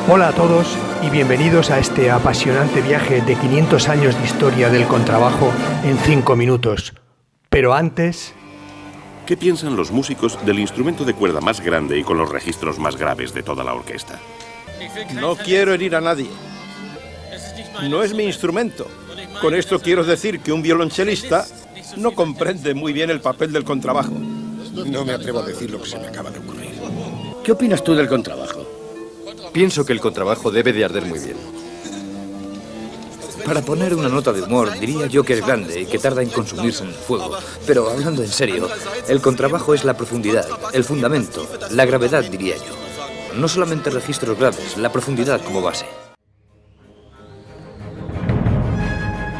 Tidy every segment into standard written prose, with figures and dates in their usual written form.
Hola a todos y bienvenidos a este apasionante viaje de 500 años de historia del contrabajo en 5 minutos. Pero antes... ¿Qué piensan los músicos del instrumento de cuerda más grande y con los registros más graves de toda la orquesta? No quiero herir a nadie. No es mi instrumento. Con esto quiero decir que un violonchelista no comprende muy bien el papel del contrabajo. No me atrevo a decir lo que se me acaba de ocurrir. ¿Qué opinas tú del contrabajo? Pienso que el contrabajo debe de arder muy bien. Para poner una nota de humor, diría yo que es grande y que tarda en consumirse en el fuego. Pero hablando en serio, el contrabajo es la profundidad, el fundamento, la gravedad, diría yo. No solamente registros graves, la profundidad como base.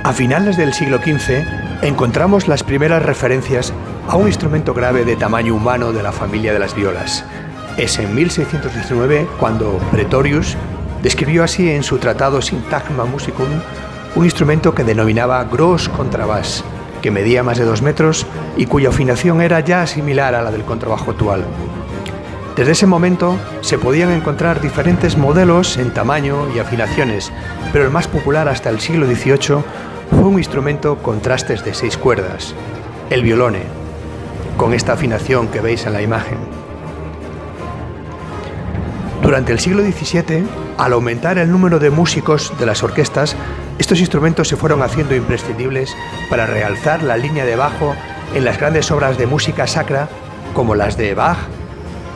A finales del siglo XV encontramos las primeras referencias a un instrumento grave de tamaño humano de la familia de las violas. Es en 1619 cuando Praetorius describió así en su tratado Syntagma Musicum un instrumento que denominaba gros contrabass, que medía más de 2 metros y cuya afinación era ya similar a la del contrabajo actual. Desde ese momento se podían encontrar diferentes modelos en tamaño y afinaciones, pero el más popular hasta el siglo XVIII fue un instrumento con trastes de 6 cuerdas, el violone, con esta afinación que veis en la imagen. Durante el siglo XVII, al aumentar el número de músicos de las orquestas, estos instrumentos se fueron haciendo imprescindibles para realzar la línea de bajo en las grandes obras de música sacra, como las de Bach,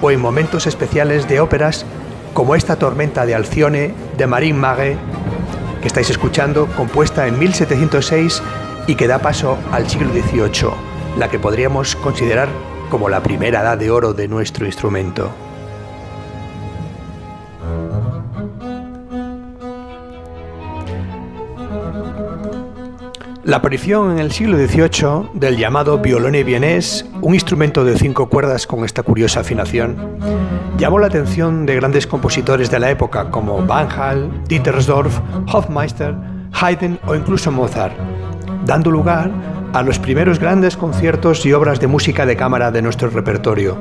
o en momentos especiales de óperas, como esta Tormenta de Alcione de Marin Mague, que estáis escuchando, compuesta en 1706 y que da paso al siglo XVIII, la que podríamos considerar como la primera edad de oro de nuestro instrumento. La aparición en el siglo XVIII del llamado violone vienés, un instrumento de 5 cuerdas con esta curiosa afinación, llamó la atención de grandes compositores de la época como Van Hal, Dittersdorf, Hofmeister, Haydn o incluso Mozart, dando lugar a los primeros grandes conciertos y obras de música de cámara de nuestro repertorio.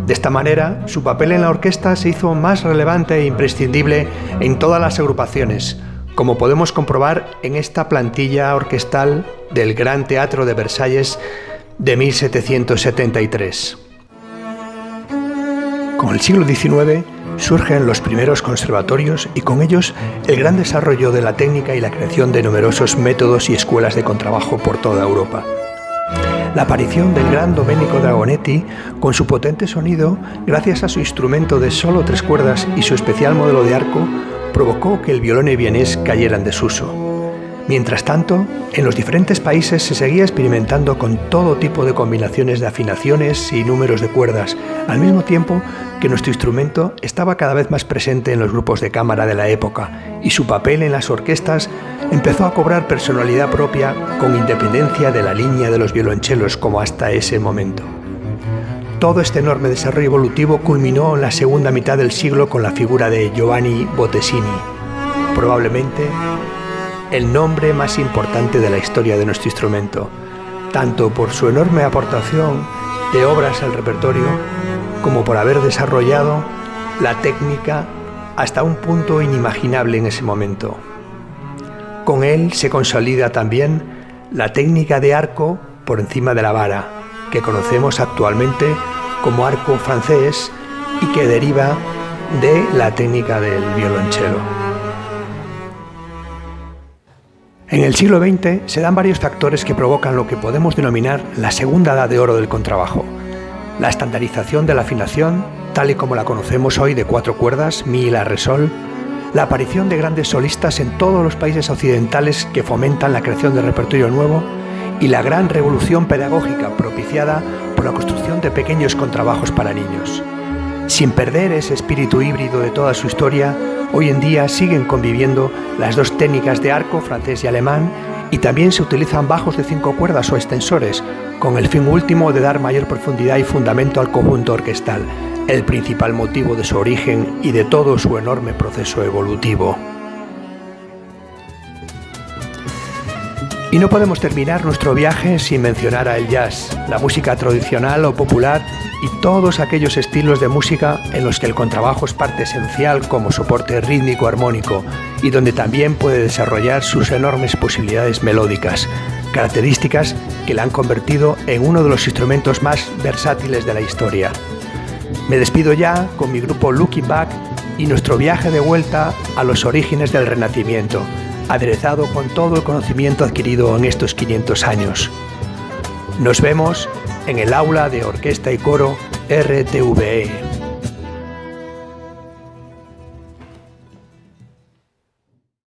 De esta manera, su papel en la orquesta se hizo más relevante e imprescindible en todas las agrupaciones, como podemos comprobar en esta plantilla orquestal del Gran Teatro de Versalles de 1773. Con el siglo XIX surgen los primeros conservatorios y con ellos el gran desarrollo de la técnica y la creación de numerosos métodos y escuelas de contrabajo por toda Europa. La aparición del gran Domenico Dragonetti, con su potente sonido, gracias a su instrumento de solo 3 cuerdas y su especial modelo de arco, provocó que el violone vienés cayera en desuso. Mientras tanto, en los diferentes países se seguía experimentando con todo tipo de combinaciones de afinaciones y números de cuerdas, al mismo tiempo que nuestro instrumento estaba cada vez más presente en los grupos de cámara de la época y su papel en las orquestas empezó a cobrar personalidad propia con independencia de la línea de los violonchelos como hasta ese momento. Todo este enorme desarrollo evolutivo culminó en la segunda mitad del siglo con la figura de Giovanni Bottesini, probablemente el nombre más importante de la historia de nuestro instrumento, tanto por su enorme aportación de obras al repertorio como por haber desarrollado la técnica hasta un punto inimaginable en ese momento. Con él se consolida también la técnica de arco por encima de la vara, que conocemos actualmente como arco francés y que deriva de la técnica del violonchelo. En el siglo XX se dan varios factores que provocan lo que podemos denominar la segunda edad de oro del contrabajo. La estandarización de la afinación, tal y como la conocemos hoy de 4 cuerdas, mi, la, re, sol, la aparición de grandes solistas en todos los países occidentales que fomentan la creación de repertorio nuevo y la gran revolución pedagógica propiciada por la construcción de pequeños contrabajos para niños. Sin perder ese espíritu híbrido de toda su historia, hoy en día siguen conviviendo las dos técnicas de arco, francés y alemán, y también se utilizan bajos de 5 cuerdas o extensores, con el fin último de dar mayor profundidad y fundamento al conjunto orquestal, el principal motivo de su origen y de todo su enorme proceso evolutivo. Y no podemos terminar nuestro viaje sin mencionar al jazz, la música tradicional o popular y todos aquellos estilos de música en los que el contrabajo es parte esencial como soporte rítmico armónico y donde también puede desarrollar sus enormes posibilidades melódicas, características que la han convertido en uno de los instrumentos más versátiles de la historia. Me despido ya con mi grupo Looking Back y nuestro viaje de vuelta a los orígenes del Renacimiento, aderezado con todo el conocimiento adquirido en estos 500 años. Nos vemos en el aula de orquesta y coro RTVE.